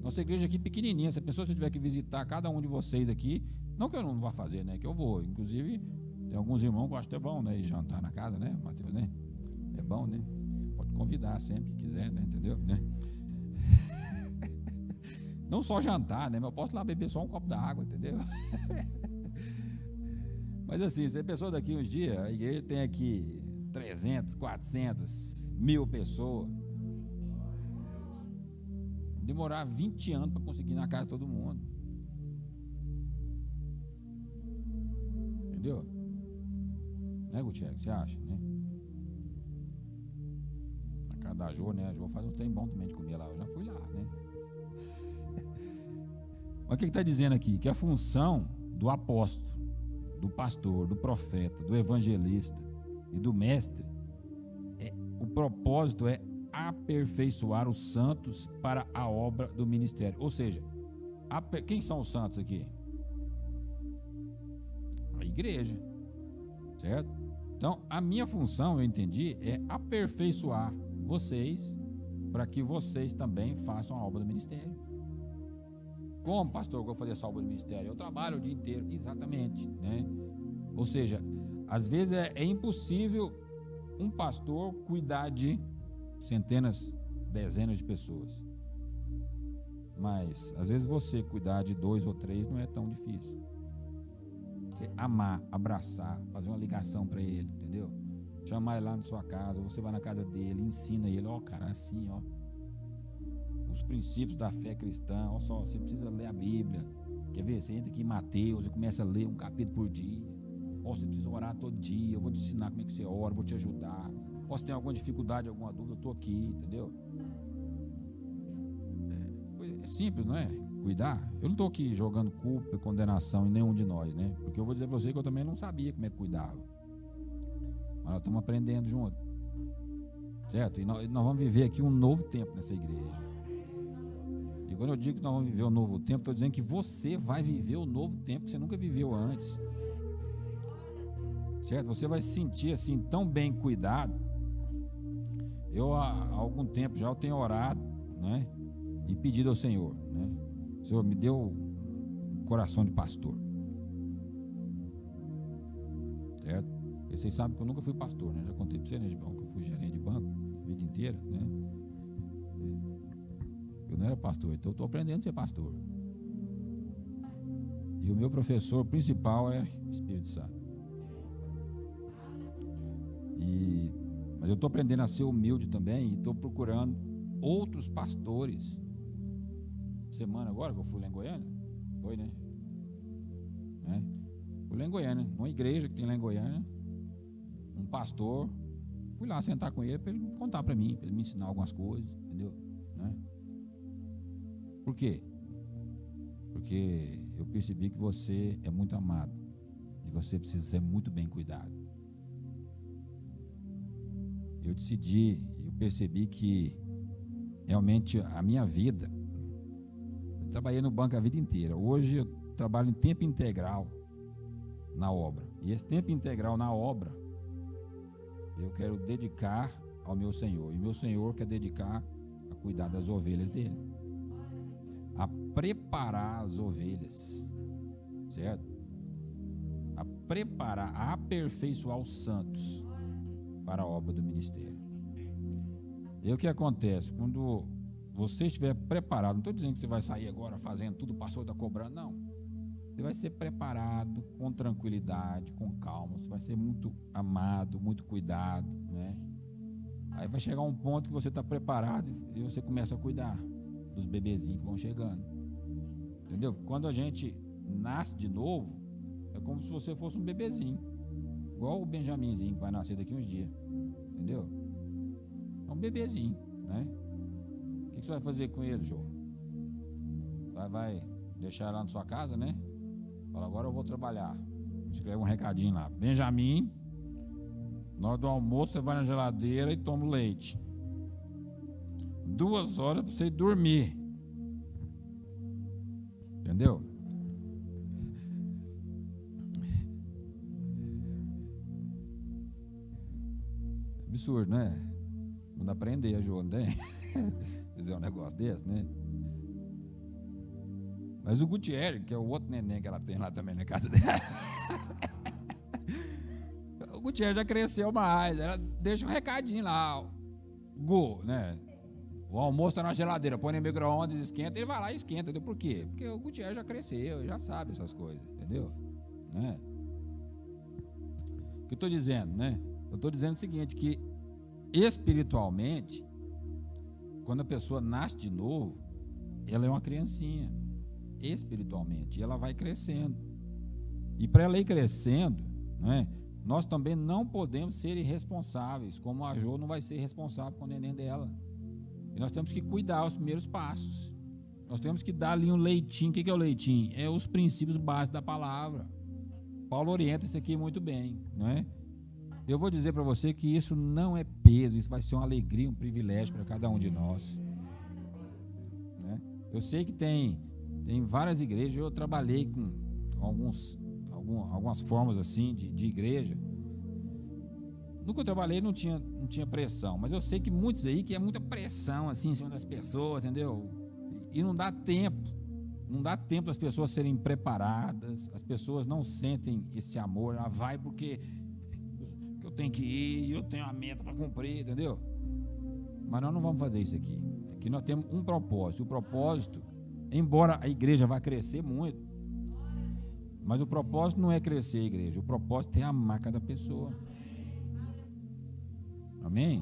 Speaker 1: Nossa igreja aqui é pequenininha, se a pessoa tiver que visitar cada um de vocês aqui, não que eu não vá fazer, né? Que eu vou, inclusive tem alguns irmãos que eu acho que é bom, né? Ir jantar na casa, né, Mateus, né? É bom, né? Pode convidar sempre que quiser, né? Entendeu? Né? Não só jantar, né? Mas eu posso lá beber só um copo d'água, entendeu? Mas assim, se a pessoa daqui uns dias, a igreja tem aqui 300, 400, 1000 pessoas, demorar 20 anos para conseguir ir na casa de todo mundo. Entendeu? Né, Gutierrez? O que você acha, né? Na casa da Jô, né? A Jô faz um trem bom também de comer lá. Eu já fui lá, né? Mas o que está dizendo aqui? Que a função do apóstolo, do pastor, do profeta, do evangelista e do mestre, o propósito é aperfeiçoar os santos para a obra do ministério. Ou seja, quem são os santos aqui? A igreja, certo? Então, a minha função, eu entendi, é aperfeiçoar vocês para que vocês também façam a obra do ministério. Como, pastor, eu vou fazer essa obra do ministério? Eu trabalho o dia inteiro, exatamente, né? Ou seja, às vezes é impossível um pastor cuidar de centenas, dezenas de pessoas. Mas, às vezes você cuidar de 2 ou 3 não é tão difícil. Você amar, abraçar, fazer uma ligação para ele, entendeu? Chamar ele lá na sua casa, você vai na casa dele, ensina ele, ó, cara, assim, ó. Os princípios da fé cristã, ó só, você precisa ler a Bíblia. Quer ver? Você entra aqui em Mateus e começa a ler um capítulo por dia. Ó, você precisa orar todo dia, eu vou te ensinar como é que você ora, eu vou te ajudar. Ó, se tem alguma dificuldade, alguma dúvida, eu estou aqui, entendeu? É simples, não é? Cuidar. Eu não estou aqui jogando culpa e condenação em nenhum de nós, né? Porque eu vou dizer para você que eu também não sabia como é que cuidava. Mas nós estamos aprendendo junto. Certo? E nós vamos viver aqui um novo tempo nessa igreja. E quando eu digo que nós vamos viver um novo tempo, estou dizendo que você vai viver o novo tempo que você nunca viveu antes. Certo? Você vai se sentir assim tão bem cuidado. Eu há algum tempo já eu tenho orado, né? E pedido ao Senhor, né? O Senhor me deu um coração de pastor. Certo? E vocês sabem que eu nunca fui pastor, né? Já contei para você, né, Gibão, que eu fui gerente de banco a vida inteira, né? Eu não era pastor, então eu estou aprendendo a ser pastor. E o meu professor principal é o Espírito Santo. Mas eu estou aprendendo a ser humilde também e estou procurando outros pastores. Semana agora que eu fui lá em Goiânia, foi, né? Fui lá em Goiânia, uma igreja que tem lá em Goiânia, um pastor, fui lá sentar com ele para ele contar para mim, para ele me ensinar algumas coisas, entendeu? Né? Por quê? Porque eu percebi que você é muito amado e você precisa ser muito bem cuidado. Eu decidi, eu percebi que realmente a minha vida, eu trabalhei no banco a vida inteira. Hoje eu trabalho em tempo integral na obra. E esse tempo integral na obra, eu quero dedicar ao meu Senhor. E meu Senhor quer dedicar a cuidar das ovelhas dele. A preparar as ovelhas. Certo? A preparar, a aperfeiçoar os santos para a obra do ministério. E o que acontece? Quando você estiver preparado, não estou dizendo que você vai sair agora fazendo tudo, o pastor está cobrando, não. Você vai ser preparado com tranquilidade, com calma, você vai ser muito amado, muito cuidado, né? Aí vai chegar um ponto que você está preparado e você começa a cuidar dos bebezinhos que vão chegando. Entendeu? Quando a gente nasce de novo, é como se você fosse um bebezinho. Igual o Benjaminzinho que vai nascer daqui uns dias. Entendeu? É um bebezinho, né? O que você vai fazer com ele, Jô? Vai deixar lá na sua casa, né? Fala, agora eu vou trabalhar. Escreve um recadinho lá. Benjamin, na hora do almoço você vai na geladeira e toma o leite. 2 horas para você ir dormir. Entendeu? Absurdo, né? Não dá pra aprender, João, não tem? Fazer um negócio desse, né? Mas o Gutierrez, que é o outro neném que ela tem lá também na casa dela, o Gutierrez já cresceu mais. Ela deixa um recadinho lá, Gu, né? O almoço tá na geladeira, põe no micro-ondas, esquenta, ele vai lá e esquenta, entendeu? Por quê? Porque o Gutierrez já cresceu, já sabe essas coisas, entendeu? Né? O que eu estou dizendo, né? Eu estou dizendo o seguinte, que espiritualmente, quando a pessoa nasce de novo, ela é uma criancinha, espiritualmente, e ela vai crescendo. E para ela ir crescendo, né, nós também não podemos ser irresponsáveis, como a Jo não vai ser responsável com o neném dela. E nós temos que cuidar os primeiros passos. Nós temos que dar ali um leitinho. O que é o leitinho? É os princípios básicos da palavra. Paulo orienta isso aqui muito bem, não é? Eu vou dizer para você que isso não é peso, isso vai ser uma alegria, um privilégio para cada um de nós, né? Eu sei que tem várias igrejas, eu trabalhei com algumas formas assim de igreja. Nunca eu trabalhei, não tinha pressão, mas eu sei que muitos aí que é muita pressão assim em cima das pessoas, entendeu? E não dá tempo das pessoas serem preparadas, as pessoas não sentem esse amor, ela vai porque eu tenho que ir, eu tenho uma meta para cumprir, entendeu? Mas nós não vamos fazer isso aqui. Aqui nós temos um propósito. O propósito, embora a igreja vá crescer muito, mas o propósito não é crescer a igreja, o propósito é amar cada pessoa. Amém?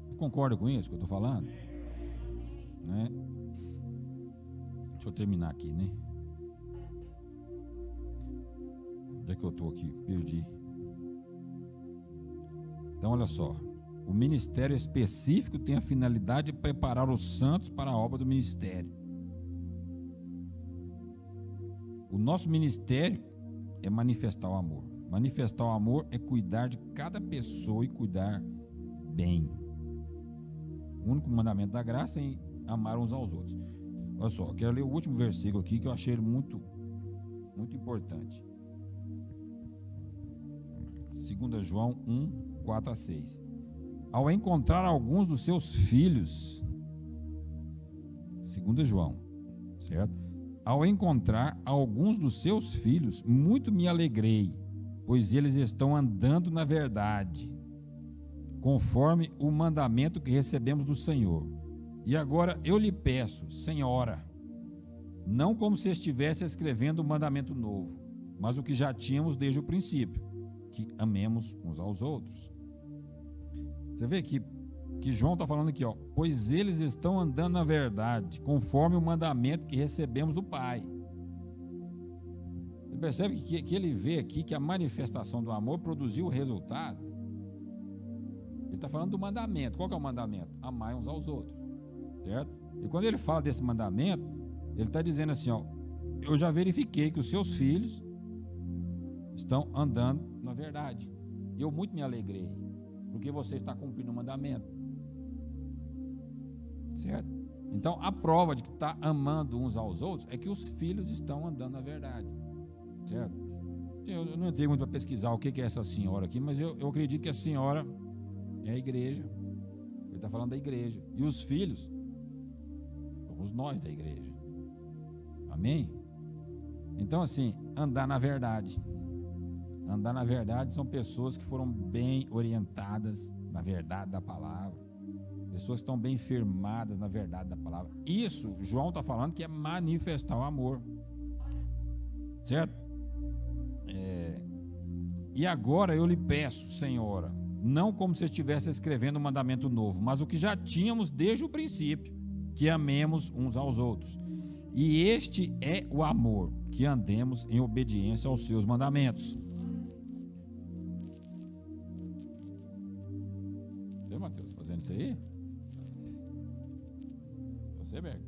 Speaker 1: Você concorda com isso que eu estou falando? Né? Deixa eu terminar aqui, né? Onde é que eu estou aqui? Perdi. Então, olha só. O ministério específico tem a finalidade de preparar os santos para a obra do ministério. O nosso ministério é manifestar o amor. Manifestar o amor é cuidar de cada pessoa e cuidar bem. O único mandamento da graça é amar uns aos outros. Olha só, quero ler o último versículo aqui que eu achei muito, muito importante. 2 João 1, 4 a 6. Ao encontrar alguns dos seus filhos, 2 João, certo? Ao encontrar alguns dos seus filhos, muito me alegrei, pois eles estão andando na verdade, conforme o mandamento que recebemos do Senhor. E agora eu lhe peço, Senhora, não como se estivesse escrevendo um mandamento novo, mas o que já tínhamos desde o princípio, que amemos uns aos outros. Você vê que João está falando aqui, ó, pois eles estão andando na verdade, conforme o mandamento que recebemos do Pai. Você percebe que ele vê aqui que a manifestação do amor produziu o resultado? Ele está falando do mandamento. Qual que é o mandamento? Amar uns aos outros, certo? E quando ele fala desse mandamento, ele está dizendo assim, ó, eu já verifiquei que os seus filhos estão andando na verdade. Eu muito me alegrei, porque você está cumprindo o mandamento, certo? Então, a prova de que está amando uns aos outros é que os filhos estão andando na verdade, certo? Eu não entrei muito para pesquisar o que é essa senhora aqui, mas eu acredito que a senhora é a igreja. Ele está falando da igreja. E os filhos somos nós da igreja. Amém? Então, assim, andar na verdade. Andar na verdade são pessoas que foram bem orientadas na verdade da palavra. Pessoas que estão bem firmadas na verdade da palavra. Isso, João está falando que é manifestar o amor. Certo? E agora eu lhe peço, Senhora, não como se estivesse escrevendo um mandamento novo, mas o que já tínhamos desde o princípio, que amemos uns aos outros. E este é o amor, que andemos em obediência aos seus mandamentos. Você, Mateus, fazendo isso aí? Você, Berg?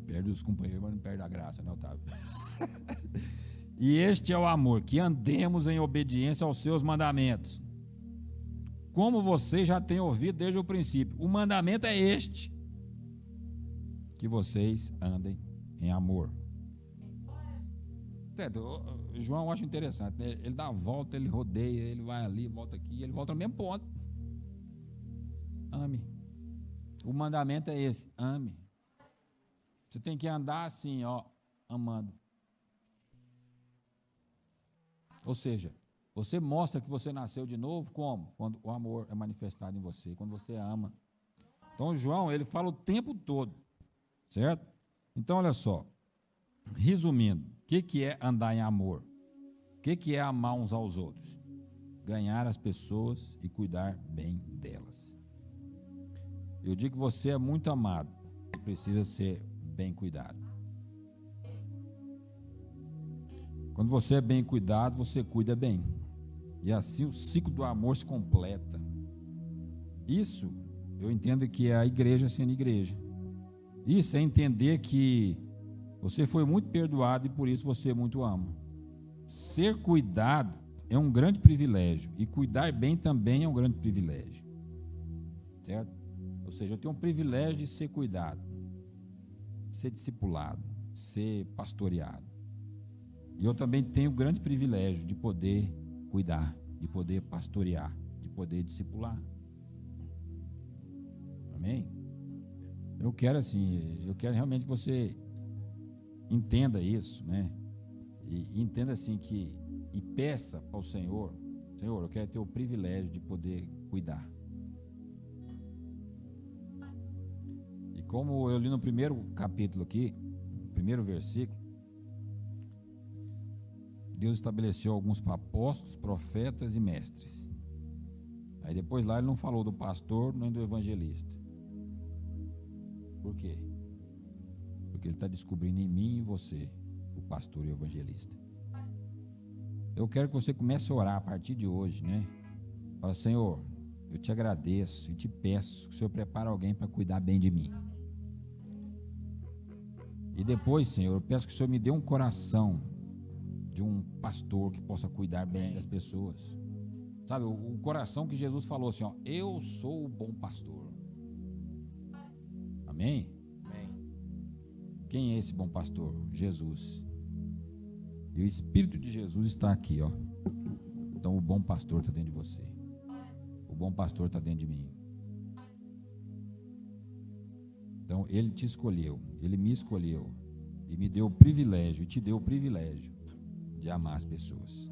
Speaker 1: Perde os companheiros, mas não perde a graça, né, Otávio? E este é o amor, que andemos em obediência aos seus mandamentos. Como vocês já têm ouvido desde o princípio, o mandamento é este: que vocês andem em amor. João acha interessante, né? Ele dá a volta, ele rodeia, ele vai ali, volta aqui, ele volta no mesmo ponto. Ame. O mandamento é esse: ame. Você tem que andar assim, ó, amando. Ou seja, você mostra que você nasceu de novo como? Quando o amor é manifestado em você, quando você ama. Então João, ele fala o tempo todo, certo? Então olha só, resumindo, o que é andar em amor? O que é amar uns aos outros? Ganhar as pessoas e cuidar bem delas. Eu digo que você é muito amado, precisa ser bem cuidado. Quando você é bem cuidado, você cuida bem. E assim o ciclo do amor se completa. Isso eu entendo que é a igreja sendo igreja. Isso é entender que você foi muito perdoado e por isso você muito ama. Ser cuidado é um grande privilégio e cuidar bem também é um grande privilégio. Certo? Ou seja, eu tenho um privilégio de ser cuidado, ser discipulado, ser pastoreado. E eu também tenho o grande privilégio de poder cuidar, de poder pastorear, de poder discipular. Amém? Eu quero realmente que você entenda isso, né? E entenda assim e peça ao Senhor, Senhor, eu quero ter o privilégio de poder cuidar. E como eu li no primeiro capítulo aqui, no primeiro versículo, Deus estabeleceu alguns apóstolos, profetas e mestres. Aí depois lá ele não falou do pastor nem do evangelista. Por quê? Porque ele está descobrindo em mim e em você, o pastor e o evangelista. Eu quero que você comece a orar a partir de hoje, né? Fala, Senhor, eu te agradeço e te peço que o Senhor prepare alguém para cuidar bem de mim. E depois, Senhor, eu peço que o Senhor me dê um coração de um pastor que possa cuidar bem das pessoas. Sabe, o coração que Jesus falou assim, ó, eu sou o bom pastor. Amém?
Speaker 2: Amém.
Speaker 1: Quem é esse bom pastor? Jesus. E o Espírito de Jesus está aqui, ó. Então o bom pastor está dentro de você. O bom pastor está dentro de mim. Então ele te escolheu, ele me escolheu e me deu o privilégio, e te deu o privilégio de amar as pessoas.